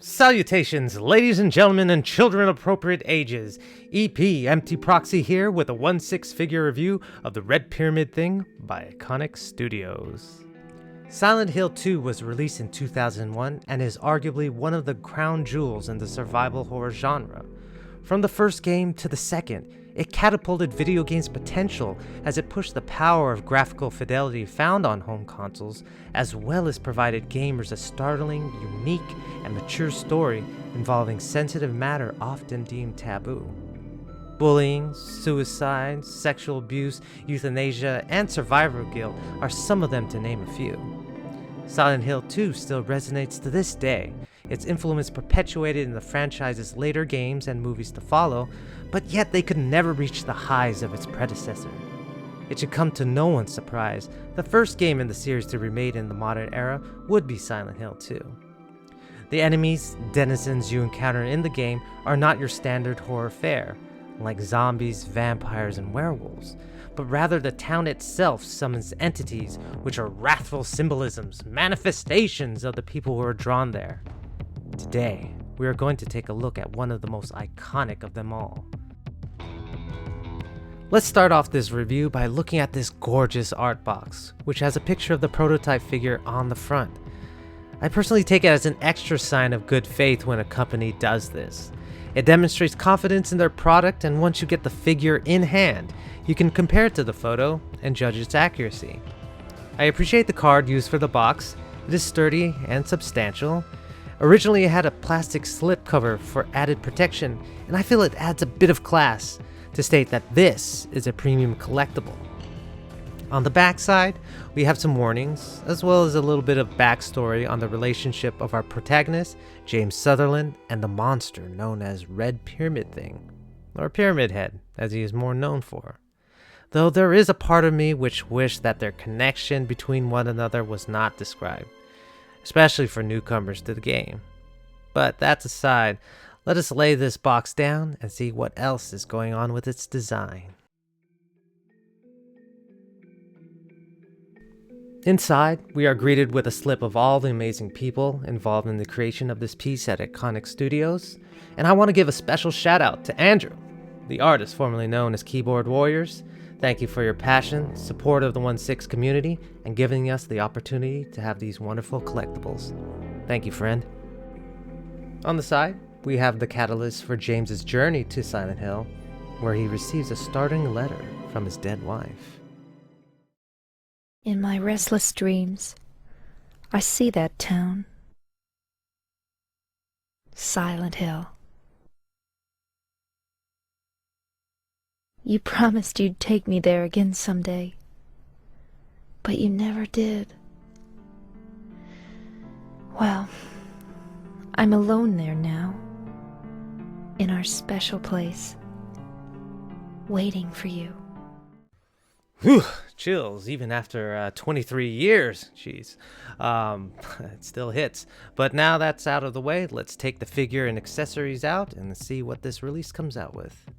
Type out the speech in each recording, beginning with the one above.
Salutations, ladies and gentlemen and children of appropriate ages. emptyPROXY here with a 1/6 figure review of the Red Pyramid Thing by IconiQ Studios. Silent Hill 2 was released in 2001 and is arguably one of the crown jewels in the survival horror genre. From the first game to the second, it catapulted video games' potential as it pushed the power of graphical fidelity found on home consoles, as well as provided gamers a startling, unique, and mature story involving sensitive matter often deemed taboo. Bullying, suicide, sexual abuse, euthanasia, and survivor guilt are some of them to name a few. Silent Hill 2 still resonates to this day, its influence perpetuated in the franchise's later games and movies to follow, but yet they could never reach the highs of its predecessor. It should come to no one's surprise, the first game in the series to be remade in the modern era would be Silent Hill 2. The enemies, denizens you encounter in the game are not your standard horror fare, like zombies, vampires, and werewolves, but rather the town itself summons entities which are wrathful symbolisms, manifestations of the people who are drawn there. Today, we are going to take a look at one of the most iconic of them all. Let's start off this review by looking at this gorgeous art box, which has a picture of the prototype figure on the front. I personally take it as an extra sign of good faith when a company does this. It demonstrates confidence in their product, and once you get the figure in hand, you can compare it to the photo and judge its accuracy. I appreciate the card used for the box. It is sturdy and substantial. Originally, it had a plastic slip cover for added protection, and I feel it adds a bit of class to state that this is a premium collectible. On the back side, we have some warnings, as well as a little bit of backstory on the relationship of our protagonist, James Sutherland, and the monster known as Red Pyramid Thing, or Pyramid Head, as he is more known for. Though there is a part of me which wished that their connection between one another was not described, especially for newcomers to the game. But that's aside, let us lay this box down and see what else is going on with its design. Inside, we are greeted with a slip of all the amazing people involved in the creation of this piece at IconiQ Studios, and I want to give a special shout out to Andrew, the artist formerly known as Keyboard Warriors. Thank you for your passion, support of the 1/6 community, and giving us the opportunity to have these wonderful collectibles. Thank you, friend. On the side, we have the catalyst for James's journey to Silent Hill, where he receives a startling letter from his dead wife. In my restless dreams, I see that town. Silent Hill. You promised you'd take me there again someday, but you never did. Well, I'm alone there now, in our special place, waiting for you. Whew, chills, even after 23 years, jeez. It still hits. But now that's out of the way, let's take the figure and accessories out and see what this release comes out with.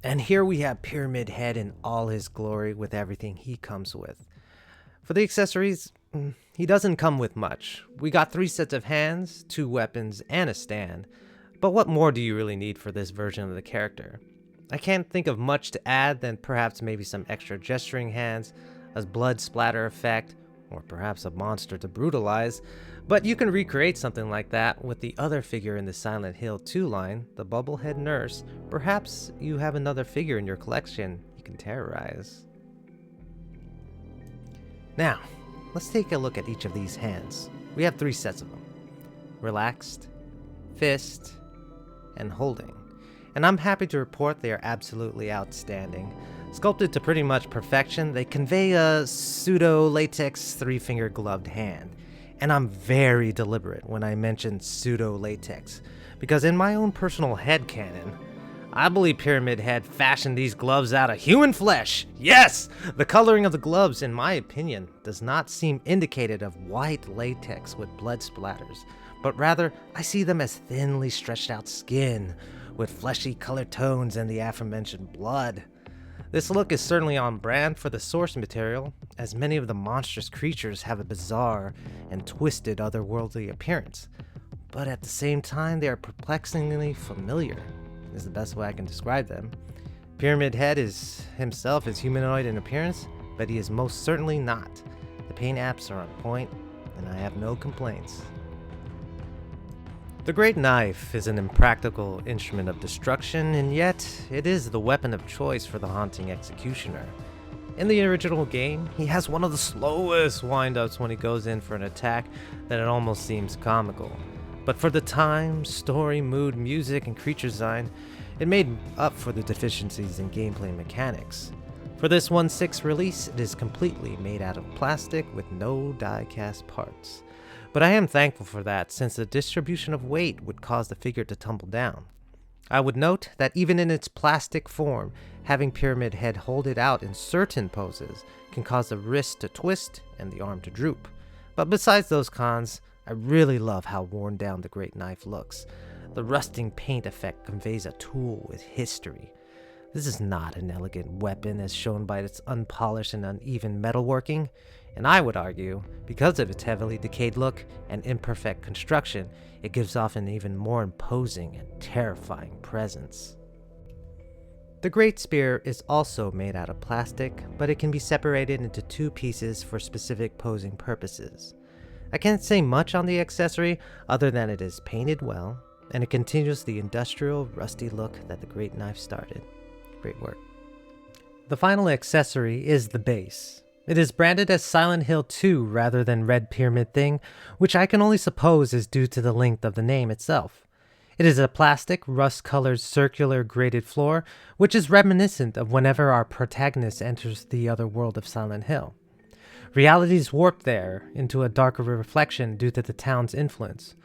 And here we have Pyramid Head in all his glory with everything he comes with. For the accessories, he doesn't come with much. We got 3 sets of hands, 2 weapons, and a stand. But what more do you really need for this version of the character? I can't think of much to add than perhaps maybe some extra gesturing hands, a blood splatter effect, or perhaps a monster to brutalize, but you can recreate something like that with the other figure in the Silent Hill 2 line, the Bubblehead Nurse. Perhaps you have another figure in your collection you can terrorize. Now, let's take a look at each of these hands. We have 3 sets of them. Relaxed, fist, and holding. And I'm happy to report they are absolutely outstanding. Sculpted to pretty much perfection, they convey a pseudo-latex 3-finger gloved hand. And I'm very deliberate when I mention pseudo-latex, because in my own personal headcanon, I believe Pyramid Head fashioned these gloves out of human flesh. Yes! The coloring of the gloves, in my opinion, does not seem indicated of white latex with blood splatters, but rather I see them as thinly stretched out skin, with fleshy color tones and the aforementioned blood. This look is certainly on brand for the source material, as many of the monstrous creatures have a bizarre and twisted otherworldly appearance. but at the same time, they are perplexingly familiar, is the best way I can describe them. Pyramid Head himself is humanoid in appearance, but he is most certainly not. The paint apps are on point, and I have no complaints. The Great Knife is an impractical instrument of destruction, and yet it is the weapon of choice for the haunting executioner. In the original game, he has one of the slowest wind-ups when he goes in for an attack that it almost seems comical. But for the time, story, mood, music, and creature design, it made up for the deficiencies in gameplay mechanics. For this 1.6 release, it is completely made out of plastic with no die-cast parts. But I am thankful for that, since the distribution of weight would cause the figure to tumble down. I would note that even in its plastic form, having Pyramid Head hold it out in certain poses can cause the wrist to twist and the arm to droop. But besides those cons, I really love how worn down the Great Knife looks. The rusting paint effect conveys a tool with history. This is not an elegant weapon as shown by its unpolished and uneven metalworking, and I would argue, because of its heavily decayed look and imperfect construction, it gives off an even more imposing and terrifying presence. The Great Spear is also made out of plastic, but it can be separated into two pieces for specific posing purposes. I can't say much on the accessory other than it is painted well, and it continues the industrial, rusty look that the Great Knife started. Great work. The final accessory is the base. It is branded as Silent Hill 2 rather than Red Pyramid Thing, which I can only suppose is due to the length of the name itself. It is a plastic, rust-colored circular grated floor, which is reminiscent of whenever our protagonist enters the other world of Silent Hill. Reality is warped there into a darker reflection due to the town's influence.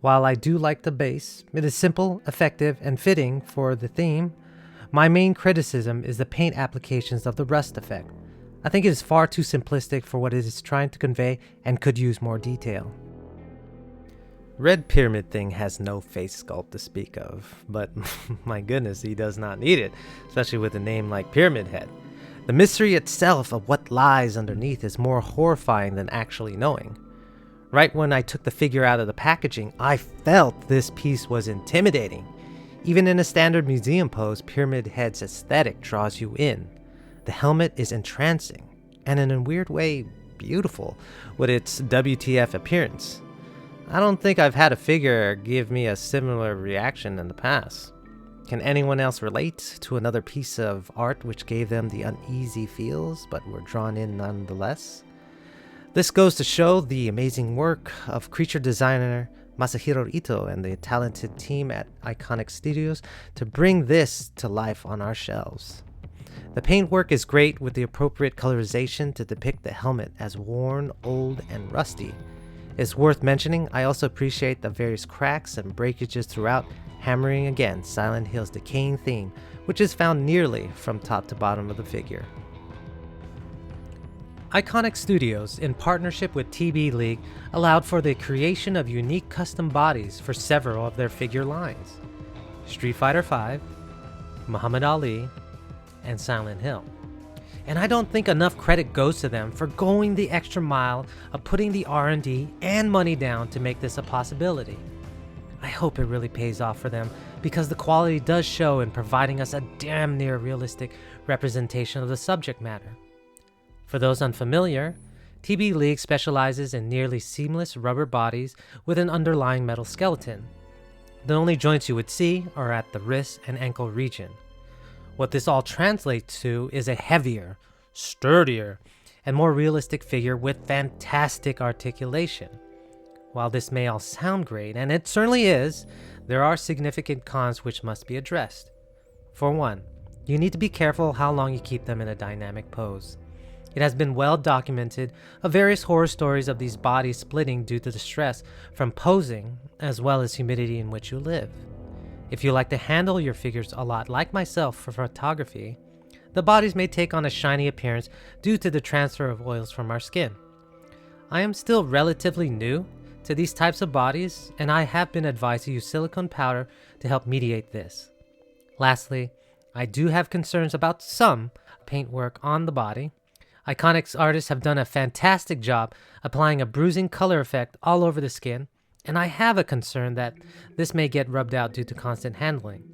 While I do like the base, it is simple, effective, and fitting for the theme. My main criticism is the paint applications of the rust effect. I think it is far too simplistic for what it is trying to convey and could use more detail. Red Pyramid Thing has no face sculpt to speak of, but my goodness, he does not need it, especially with a name like Pyramid Head. The mystery itself of what lies underneath is more horrifying than actually knowing. Right when I took the figure out of the packaging, I felt this piece was intimidating. Even in a standard museum pose, Pyramid Head's aesthetic draws you in. The helmet is entrancing, and in a weird way, beautiful, with its WTF appearance. I don't think I've had a figure give me a similar reaction in the past. Can anyone else relate to another piece of art which gave them the uneasy feels, but were drawn in nonetheless? This goes to show the amazing work of creature designer Masahiro Ito and the talented team at IconiQ Studios to bring this to life on our shelves. The paintwork is great with the appropriate colorization to depict the helmet as worn, old, and rusty. It's worth mentioning I also appreciate the various cracks and breakages throughout, hammering again Silent Hill's decaying theme, which is found nearly from top to bottom of the figure. IconiQ Studios, in partnership with TB League, allowed for the creation of unique custom bodies for several of their figure lines: Street Fighter V, Muhammad Ali, and Silent Hill. And I don't think enough credit goes to them for going the extra mile of putting the R&D and money down to make this a possibility. I hope it really pays off for them, because the quality does show in providing us a damn near realistic representation of the subject matter. For those unfamiliar, TB League specializes in nearly seamless rubber bodies with an underlying metal skeleton. The only joints you would see are at the wrist and ankle region. What this all translates to is a heavier, sturdier, and more realistic figure with fantastic articulation. While this may all sound great, and it certainly is, there are significant cons which must be addressed. For one, you need to be careful how long you keep them in a dynamic pose. It has been well documented of various horror stories of these bodies splitting due to the stress from posing, as well as humidity in which you live. If you like to handle your figures a lot like myself for photography, the bodies may take on a shiny appearance due to the transfer of oils from our skin. I am still relatively new to these types of bodies, and I have been advised to use silicone powder to help mediate this. Lastly, I do have concerns about some paintwork on the body. IconiQ's artists have done a fantastic job applying a bruising color effect all over the skin, and I have a concern that this may get rubbed out due to constant handling.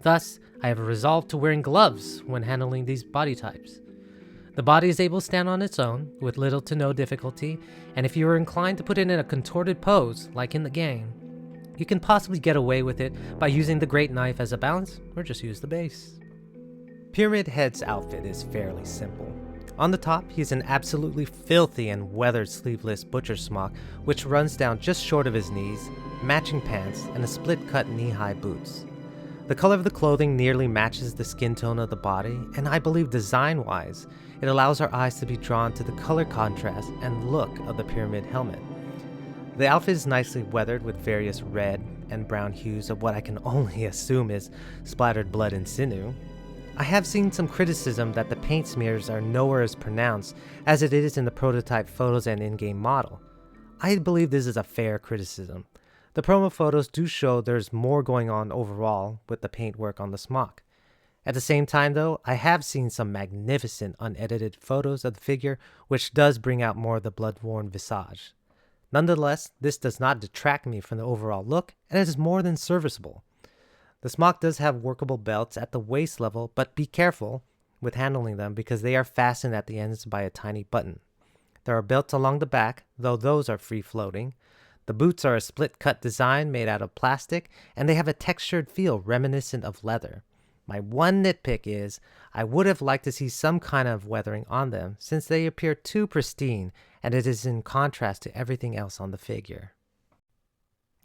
Thus, I have resolved to wearing gloves when handling these body types. The body is able to stand on its own with little to no difficulty, and if you are inclined to put it in a contorted pose, like in the game, you can possibly get away with it by using the great knife as a balance, or just use the base. Pyramid Head's outfit is fairly simple. On the top, he is an absolutely filthy and weathered sleeveless butcher smock which runs down just short of his knees, matching pants, and a split-cut knee-high boots. The color of the clothing nearly matches the skin tone of the body, and I believe design-wise, it allows our eyes to be drawn to the color contrast and look of the pyramid helmet. The outfit is nicely weathered with various red and brown hues of what I can only assume is splattered blood and sinew. I have seen some criticism that the paint smears are nowhere as pronounced as it is in the prototype photos and in-game model. I believe this is a fair criticism. The promo photos do show there's more going on overall with the paintwork on the smock. At the same time though, I have seen some magnificent unedited photos of the figure which does bring out more of the blood-worn visage. Nonetheless, this does not detract me from the overall look, and it is more than serviceable. The smock does have workable belts at the waist level, but be careful with handling them because they are fastened at the ends by a tiny button. There are belts along the back, though those are free-floating. The boots are a split-cut design made out of plastic, and they have a textured feel reminiscent of leather. My one nitpick is, I would have liked to see some kind of weathering on them since they appear too pristine and it is in contrast to everything else on the figure.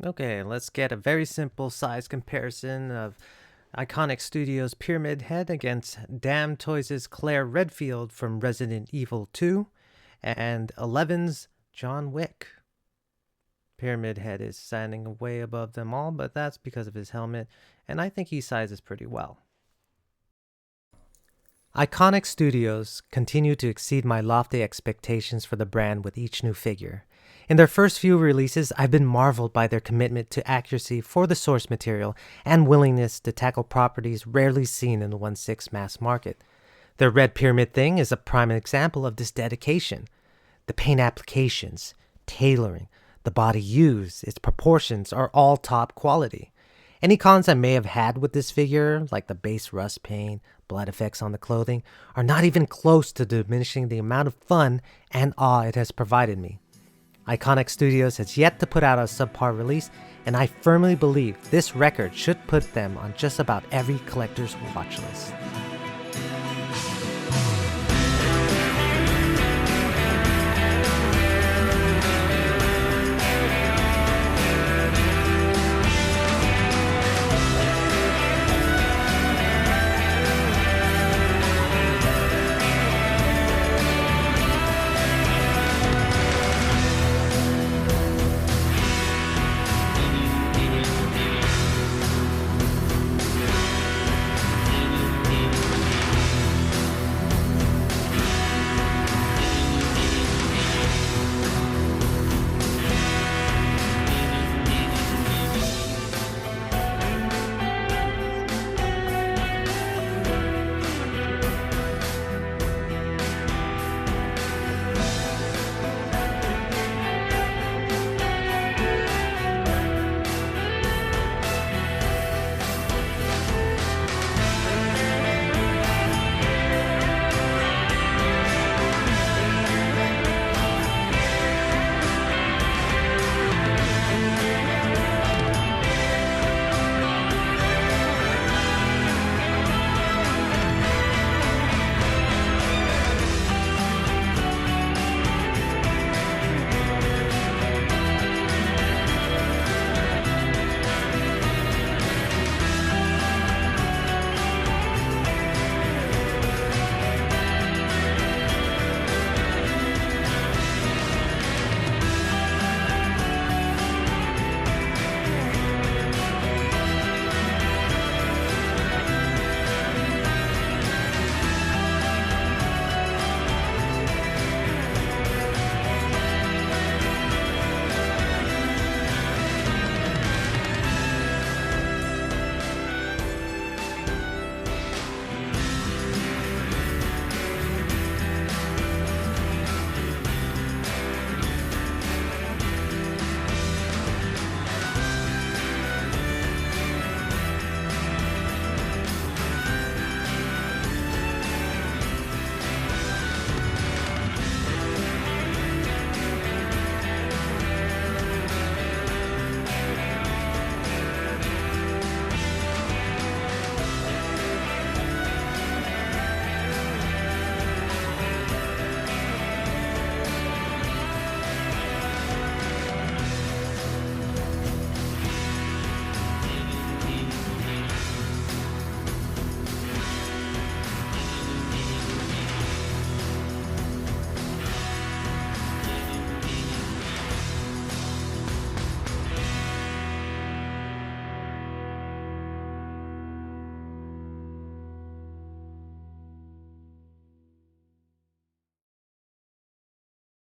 Okay, let's get a very simple size comparison of IconiQ Studios' Pyramid Head against Damn Toys' Claire Redfield from Resident Evil 2 and 11's John Wick. Pyramid Head is standing way above them all, but that's because of his helmet, and I think he sizes pretty well. IconiQ Studios continue to exceed my lofty expectations for the brand with each new figure. In their first few releases, I've been marveled by their commitment to accuracy for the source material and willingness to tackle properties rarely seen in the 1/6 mass market. Their Red Pyramid Thing is a prime example of this dedication. The paint applications, tailoring, the body used, its proportions are all top quality. Any cons I may have had with this figure, like the base rust paint, blood effects on the clothing, are not even close to diminishing the amount of fun and awe it has provided me. IconiQ Studios has yet to put out a subpar release, and I firmly believe this record should put them on just about every collector's watch list.